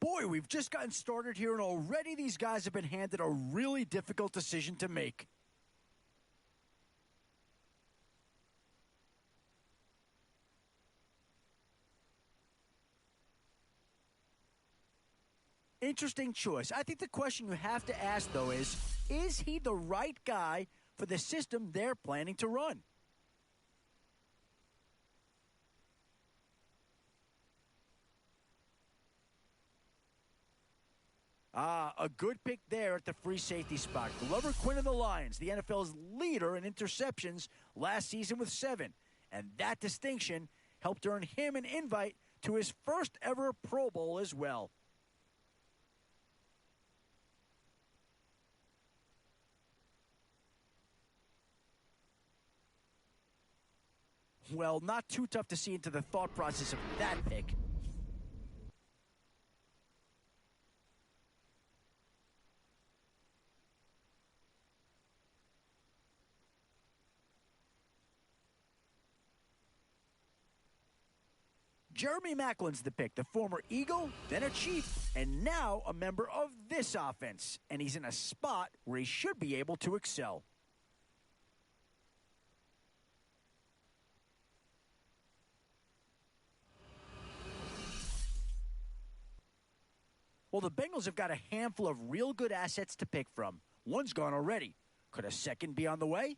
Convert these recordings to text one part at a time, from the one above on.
Boy, we've just gotten started here, and already these guys have been handed a really difficult decision to make. Interesting choice. I think the question you have to ask, though, is he the right guy for the system they're planning to run? A good pick there at the free safety spot. Glover Quinn of the Lions, the NFL's leader in interceptions last season with 7. And that distinction helped earn him an invite to his first ever Pro Bowl as well. Well, not too tough to see into the thought process of that pick. Jeremy Macklin's the pick, the former Eagle, then a Chief, and now a member of this offense. And he's in a spot where he should be able to excel. Well, the Bengals have got a handful of real good assets to pick from. One's gone already. Could a second be on the way?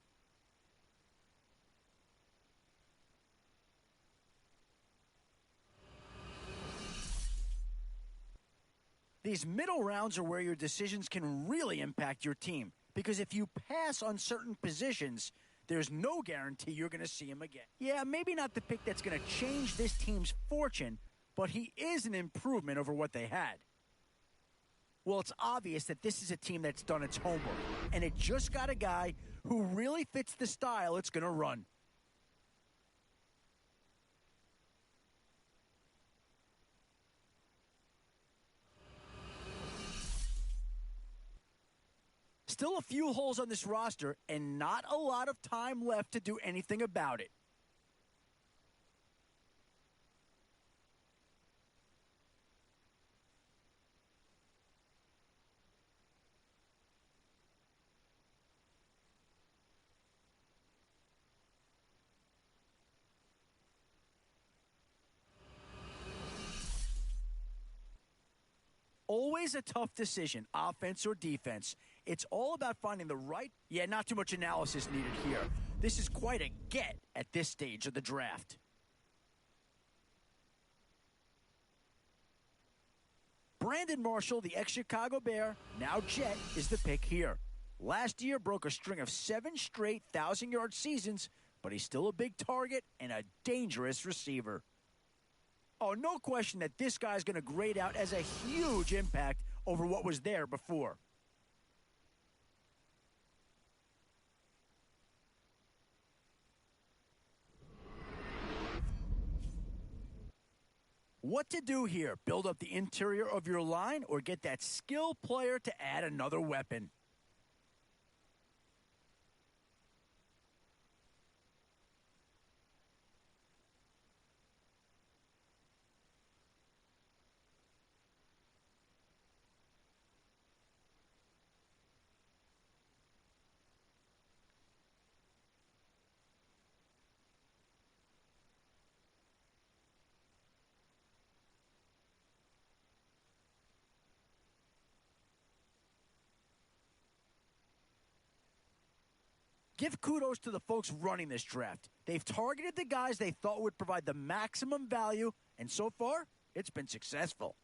These middle rounds are where your decisions can really impact your team. Because if you pass on certain positions, there's no guarantee you're going to see him again. Yeah, maybe not the pick that's going to change this team's fortune, but he is an improvement over what they had. Well, it's obvious that this is a team that's done its homework, and it just got a guy who really fits the style it's going to run. Still a few holes on this roster, and not a lot of time left to do anything about it. Always a tough decision, offense or defense. It's all about finding the right... Yeah, not too much analysis needed here. This is quite a get at this stage of the draft. Brandon Marshall, the ex-Chicago Bear, now Jet, is the pick here. Last year broke a string of 7 straight 1,000-yard seasons, but he's still a big target and a dangerous receiver. Oh, no question that this guy's going to grade out as a huge impact over what was there before. What to do here? Build up the interior of your line or get that skill player to add another weapon? Give kudos to the folks running this draft. They've targeted the guys they thought would provide the maximum value, and so far, it's been successful.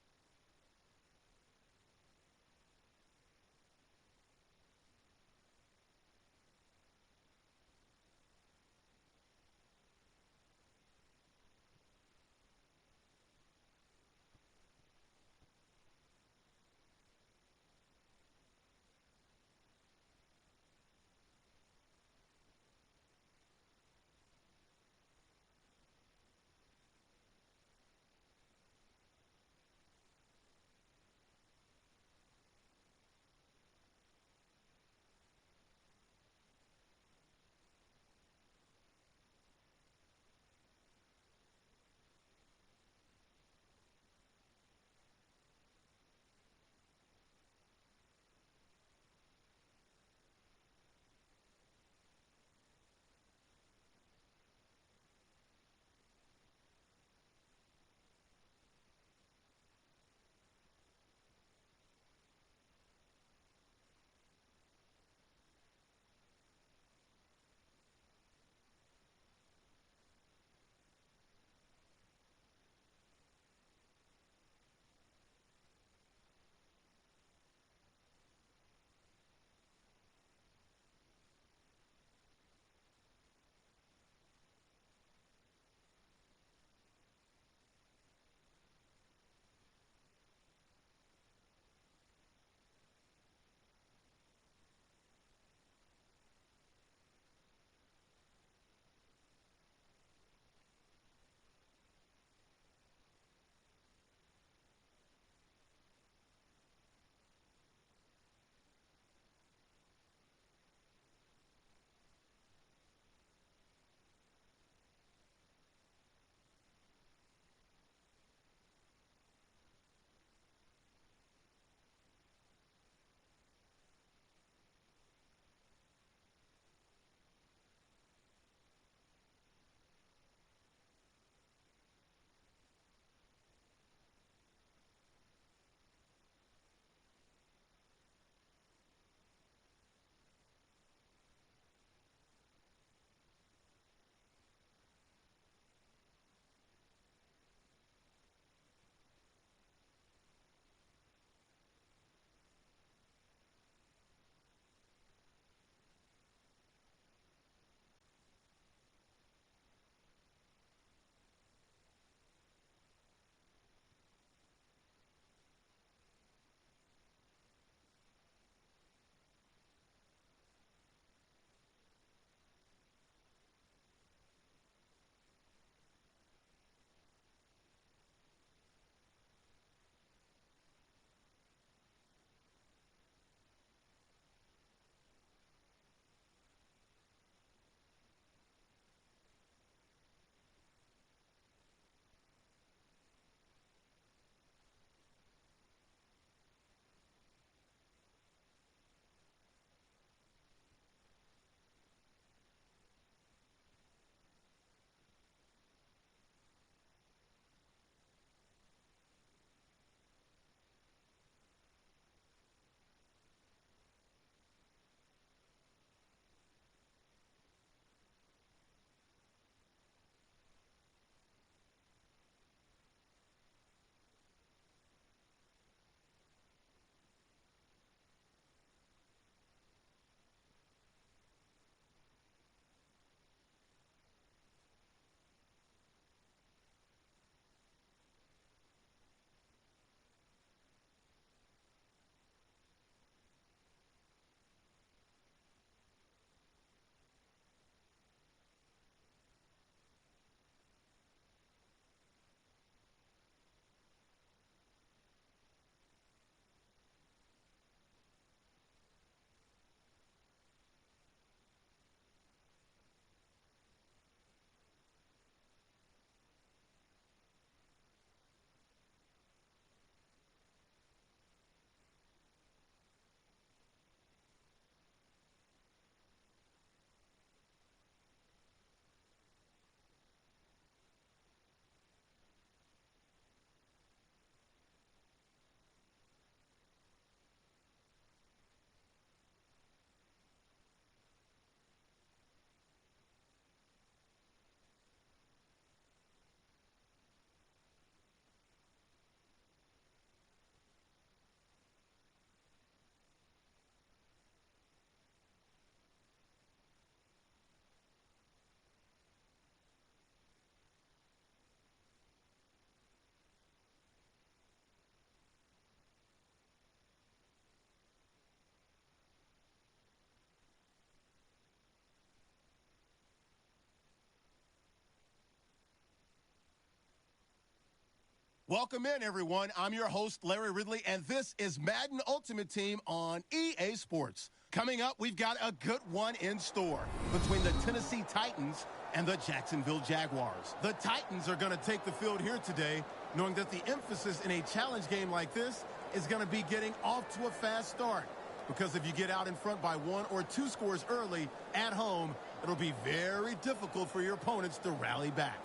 Welcome in, everyone. I'm your host, Larry Ridley, and this is Madden Ultimate Team on EA Sports. Coming up, we've got a good one in store between the Tennessee Titans and the Jacksonville Jaguars. The Titans are going to take the field here today, knowing that the emphasis in a challenge game like this is going to be getting off to a fast start. Because if you get out in front by 1 or 2 scores early at home, it'll be very difficult for your opponents to rally back.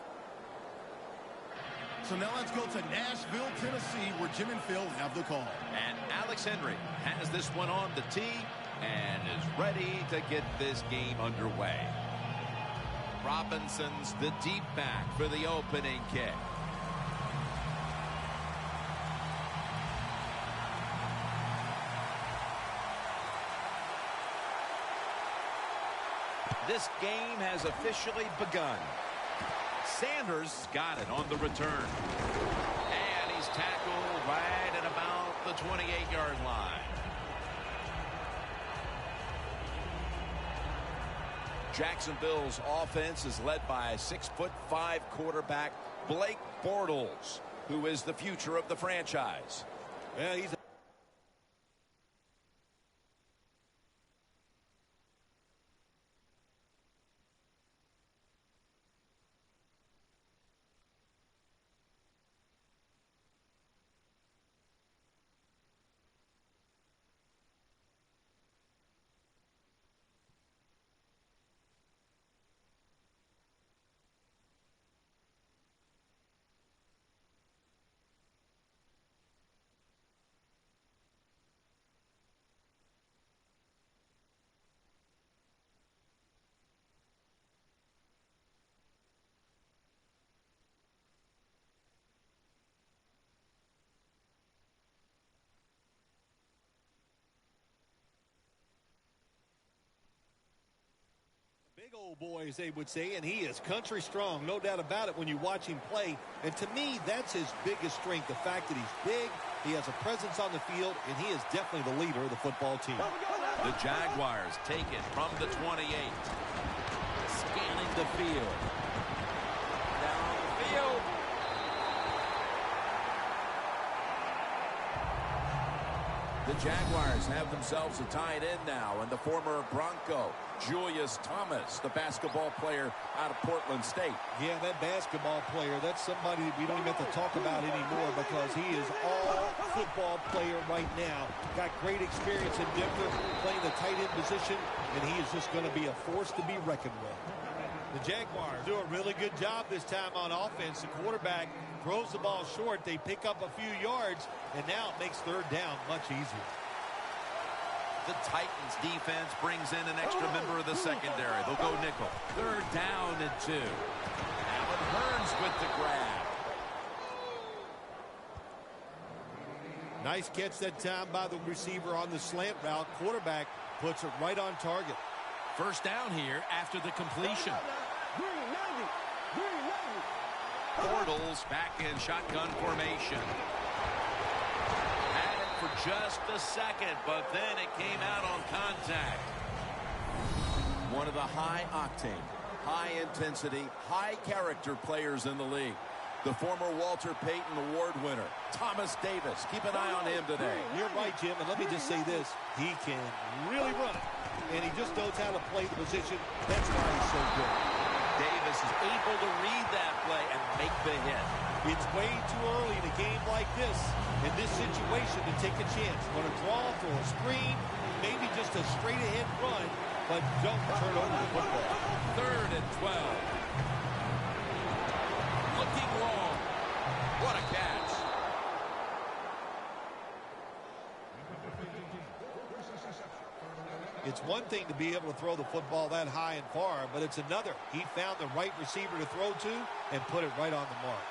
So now let's go to Nashville, Tennessee, where Jim and Phil have the call. And Alex Henry has this one on the tee and is ready to get this game underway. Robinson's the deep back for the opening kick. This game has officially begun. Sanders got it on the return. And he's tackled right at about the 28-yard line. Jacksonville's offense is led by 6'5" quarterback Blake Bortles, who is the future of the franchise. Well, he's big old boy, as they would say, and he is country strong, no doubt about it when you watch him play. And to me, that's his biggest strength, the fact that he's big, he has a presence on the field, and he is definitely the leader of the football team. The Jaguars take it from the 28. Scanning the field. Down the field. The Jaguars have themselves a tight end now, and the former Bronco, Julius Thomas, the basketball player out of Portland State. Yeah, that basketball player, that's somebody that we don't even have to talk about anymore because he is all football player right now. Got great experience in Denver, playing the tight end position, and he is just going to be a force to be reckoned with. The Jaguars do a really good job this time on offense. The quarterback throws the ball short. They pick up a few yards, and now it makes third down much easier. The Titans defense brings in an extra member of the secondary. They'll go nickel. Third down and 2. Allen Hurns with the grab. Nice catch that time by the receiver on the slant route. Quarterback puts it right on target. First down here after the completion. Bortles back in shotgun formation. Had it for just a second, but then it came out on contact. One of the high-octane, high-intensity, high-character players in the league. The former Walter Payton Award winner, Thomas Davis. Keep an eye on him today. You're right, Jim, and let me just say this. He can really run it, and he just knows how to play the position. That's why he's so good. Davis is able to read that play and make the hit. It's way too early in a game like this, in this situation, to take a chance. Want to draw, throw a screen, maybe just a straight-ahead run, but don't turn over the football. 3rd and 12. Looking long. What a catch. It's one thing to be able to throw the football that high and far, but it's another. He found the right receiver to throw to and put it right on the mark.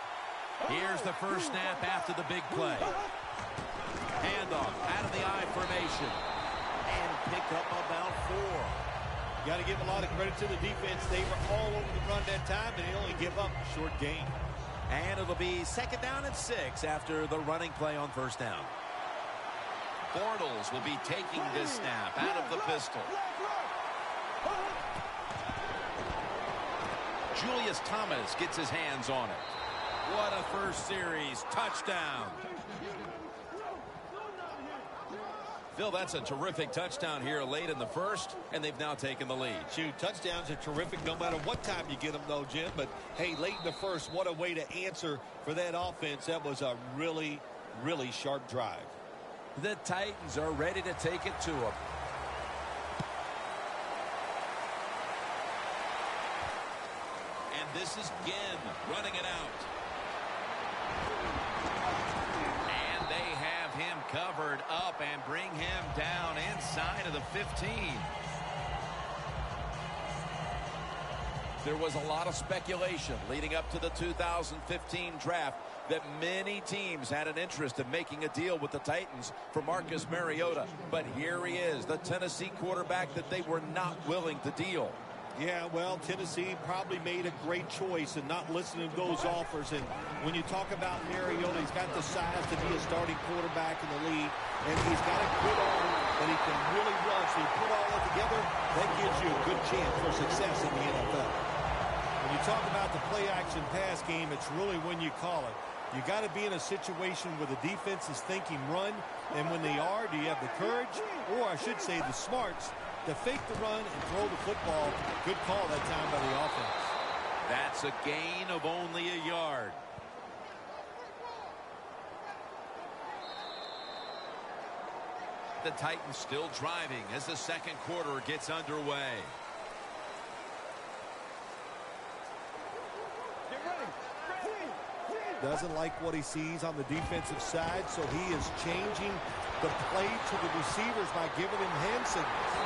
Here's the first snap after the big play. Handoff out of the I formation. And pick up about 4. Got to give a lot of credit to the defense. They were all over the run that time, and they only give up a short gain. And it'll be 2nd down and 6 after the running play on first down. Bortles will be taking this snap out of the pistol. Julius Thomas gets his hands on it. What a first series touchdown. Phil, that's a terrific touchdown here late in the first, and they've now taken the lead. Shoot, touchdowns are terrific no matter what time you get them, though, Jim. But, hey, late in the first, what a way to answer for that offense. That was a really, really sharp drive. The Titans are ready to take it to them. And this is Ginn running it out. And they have him covered up and bring him down inside of the 15. There was a lot of speculation leading up to the 2015 draft that many teams had an interest in making a deal with the Titans for Marcus Mariota. But here he is, the Tennessee quarterback that they were not willing to deal. Yeah, well, Tennessee probably made a great choice in not listening to those offers. And when you talk about Mariota, he's got the size to be a starting quarterback in the league, and he's got a good arm that he can really run. So you put all that together, that gives you a good chance for success in the NFL. When you talk about the play-action pass game, it's really when you call it. You got to be in a situation where the defense is thinking run, and when they are, do you have the courage, or I should say the smarts, to fake the run and throw the football? Good call that time by the offense. That's a gain of only a yard. The Titans still driving as the second quarter gets underway. Doesn't like what he sees on the defensive side, so he is changing the play to the receivers by giving him hand signals.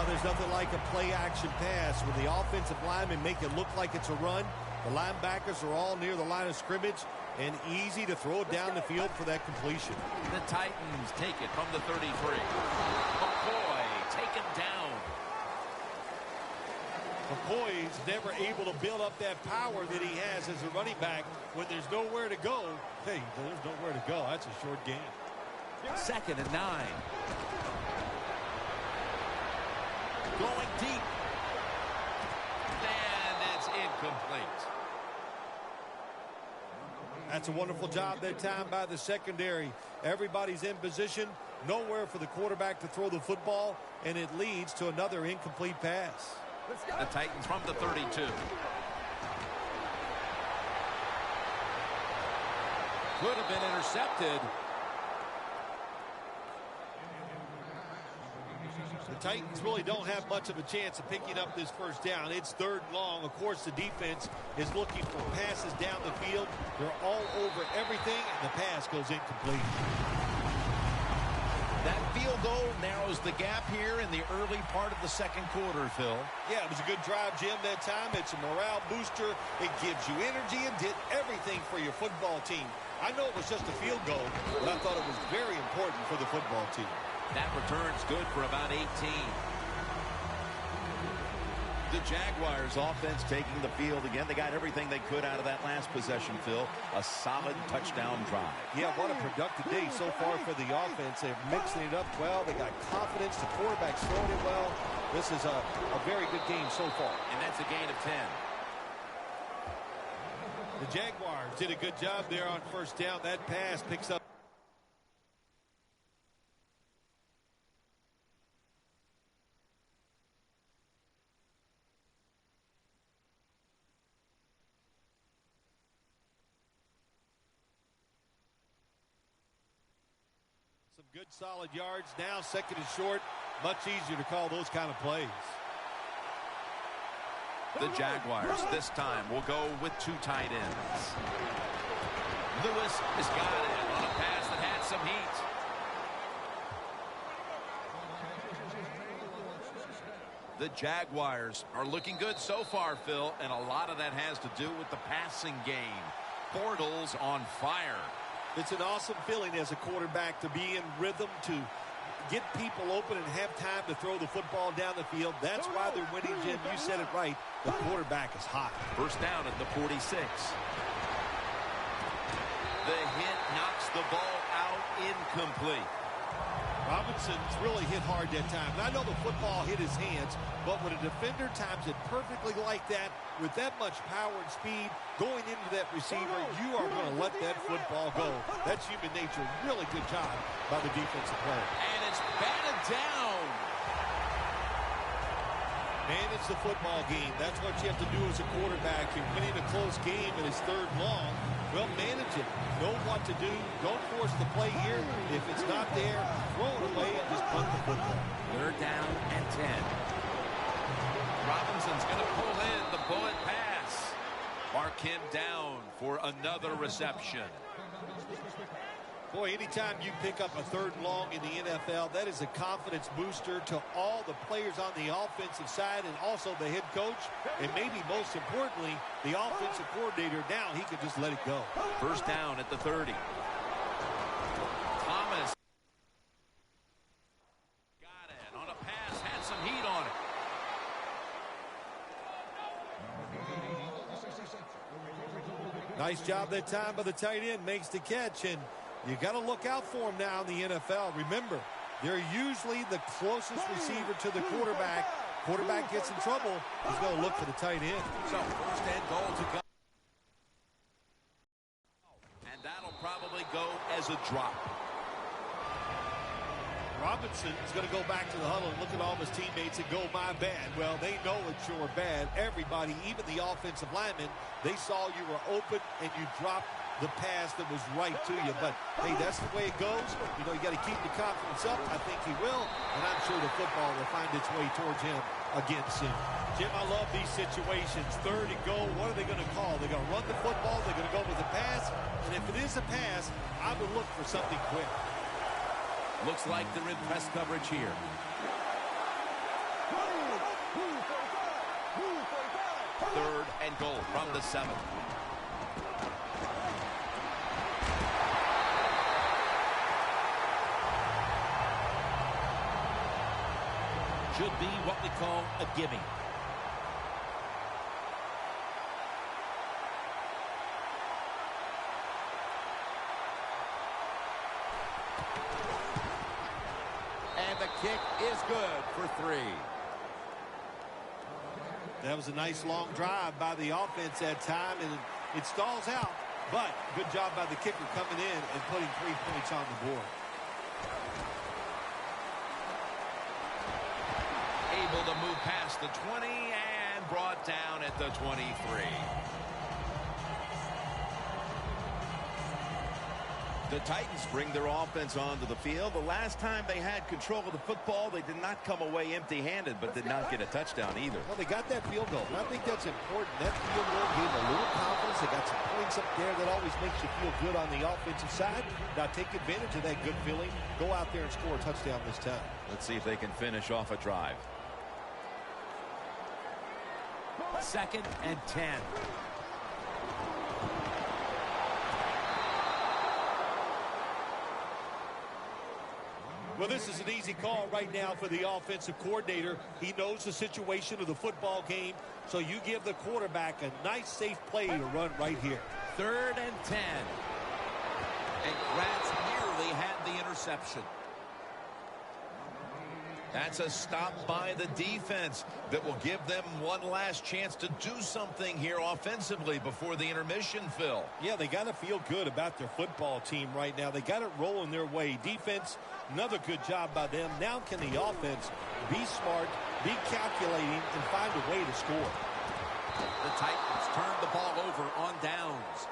There's nothing like a play-action pass when the offensive linemen make it look like it's a run. The linebackers are all near the line of scrimmage, and easy to throw it down the field for that completion. The Titans take it from the 33. McCoy taken down. McCoy's never able to build up that power that he has as a running back when there's nowhere to go. Hey, there's nowhere to go. That's a short game. 2nd and 9. Going deep. And it's incomplete. That's a wonderful job that time by the secondary. Everybody's in position. Nowhere for the quarterback to throw the football, and it leads to another incomplete pass. The Titans from the 32. Could have been intercepted. The Titans really don't have much of a chance of picking up this first down. It's 3rd and long. Of course, the defense is looking for passes down the field. They're all over everything, and the pass goes incomplete. That field goal narrows the gap here in the early part of the second quarter, Phil. Yeah, it was a good drive, Jim, that time. It's a morale booster. It gives you energy and did everything for your football team. I know it was just a field goal, but I thought it was very important for the football team. That return's good for about 18. The Jaguars offense taking the field again. They got everything they could out of that last possession, Phil. A solid touchdown drive. Yeah, what a productive day so far for the offense. They're mixing it up well. They got confidence. The quarterback's throwing it well. This is a very good game so far. And that's a gain of 10. The Jaguars did a good job there on first down. That pass picks up. Some good solid yards. Now 2nd and short. Much easier to call those kind of plays. The Jaguars this time will go with 2 tight ends. Lewis has got it on a pass that had some heat. The Jaguars are looking good so far, Phil, and a lot of that has to do with the passing game. Bortles on fire. It's an awesome feeling as a quarterback to be in rhythm, to get people open and have time to throw the football down the field. That's why they're winning, Jim. You said it right. The quarterback is hot. First down at the 46. The hit knocks the ball out incomplete. Robinson's really hit hard that time. And I know the football hit his hands, but when a defender times it perfectly like that, with that much power and speed going into that receiver, you are going to let that football go. That's human nature. Really good job by the defensive player. And it's batted down. Manage the football game. That's what you have to do as a quarterback. You're winning a close game and it's third long. Well, manage it. Know what to do. Don't force the play here. If it's not there, throw it away and just punt the football. Third down and 10. Robinson's going to pull in the bullet pass. Mark him down for another reception. Boy, anytime you pick up a third and long in the NFL, that is a confidence booster to all the players on the offensive side and also the head coach. And maybe most importantly, the offensive coordinator. Now he can just let it go. First down at the 30. Thomas got it on a pass, had some heat on it. Nice job that time by the tight end. Makes the catch, and you got to look out for him now in the NFL. Remember, they're usually the closest receiver to the quarterback. Quarterback gets in trouble, he's going to look for the tight end. So first and goal to go. And that'll probably go as a drop. Robinson is going to go back to the huddle and look at all his teammates and go, my bad. Well, they know it's your bad. Everybody, even the offensive linemen, they saw you were open and you dropped the pass that was right to you. But, hey, that's the way it goes. You know, you got to keep the confidence up. I think he will. And I'm sure the football will find its way towards him again soon. Jim, I love these situations. Third and goal, what are they going to call? They're going to run the football. They're going to go with a pass. And if it is a pass, I would look for something quick. Looks like they're in press coverage here. Third and goal from the 7. Should be what we call a gimme. And the kick is good for 3. That was a nice long drive by the offense that time, and it stalls out. But good job by the kicker coming in and putting 3 points on the board. Able to move past the 20 and brought down at the 23. The Titans bring their offense onto the field. The last time they had control of the football, they did not come away empty-handed, but did not get a touchdown either. Well, they got that field goal, and I think that's important. That field goal gave them a little confidence. They got some points up there that always makes you feel good on the offensive side. Now take advantage of that good feeling. Go out there and score a touchdown this time. Let's see if they can finish off a drive. Second and 10. Well, this is an easy call right now for the offensive coordinator. He knows the situation of the football game, so you give the quarterback a nice, safe play to run right here. Third and 10. And Gratz nearly had the interception. That's a stop by the defense that will give them one last chance to do something here offensively before the intermission, Phil. Yeah, they got to feel good about their football team right now. They got it rolling their way. Defense, another good job by them. Now can the offense be smart, be calculating, and find a way to score? The Titans turn the ball over on downs.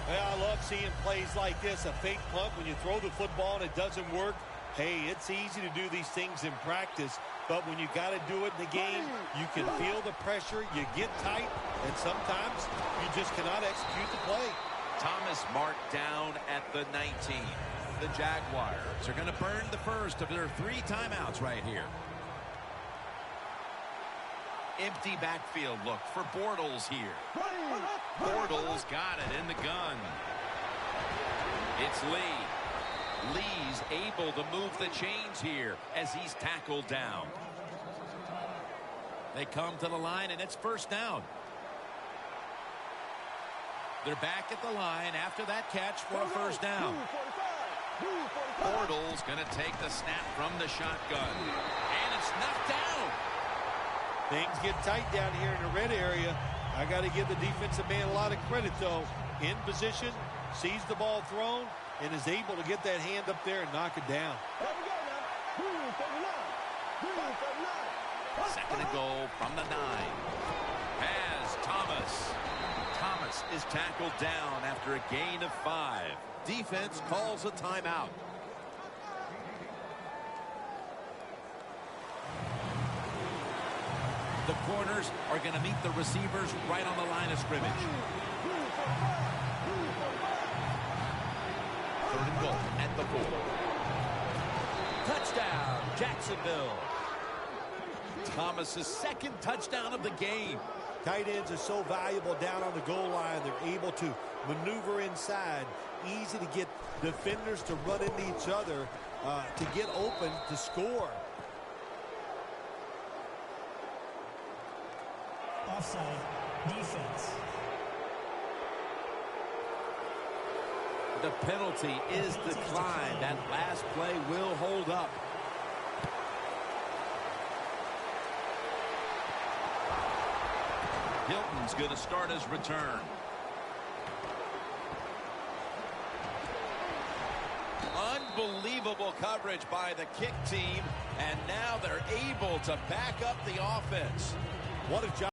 Well, I love seeing plays like this, a fake punt when you throw the football and it doesn't work. Hey, it's easy to do these things in practice, but when you got to do it in the game, you can feel the pressure, you get tight, and sometimes you just cannot execute the play. Thomas marked down at the 19. The Jaguars are going to burn the first of their 3 timeouts right here. Empty backfield look for Bortles here. Bortles got it in the gun. It's Lee. Lee's able to move the chains here as he's tackled down. They come to the line, and it's first down. They're back at the line after that catch for a first down. Bortles going to take the snap from the shotgun. And it's knocked down. Things get tight down here in the red area. I got to give the defensive man a lot of credit, though. In position, sees the ball thrown, and is able to get that hand up there and knock it down. Second and goal from the 9. Has Thomas. Thomas is tackled down after a gain of 5. Defense calls a timeout. The corners are going to meet the receivers right on the line of scrimmage. Third and goal at the 4. Touchdown, Jacksonville. Thomas's second touchdown of the game. Tight ends are so valuable down on the goal line. They're able to maneuver inside. Easy to get defenders to run into each other to get open to score. Offside, defense. The penalty is declined. That last play will hold up. Hilton's going to start his return. Unbelievable coverage by the kick team, and now they're able to back up the offense. What a job.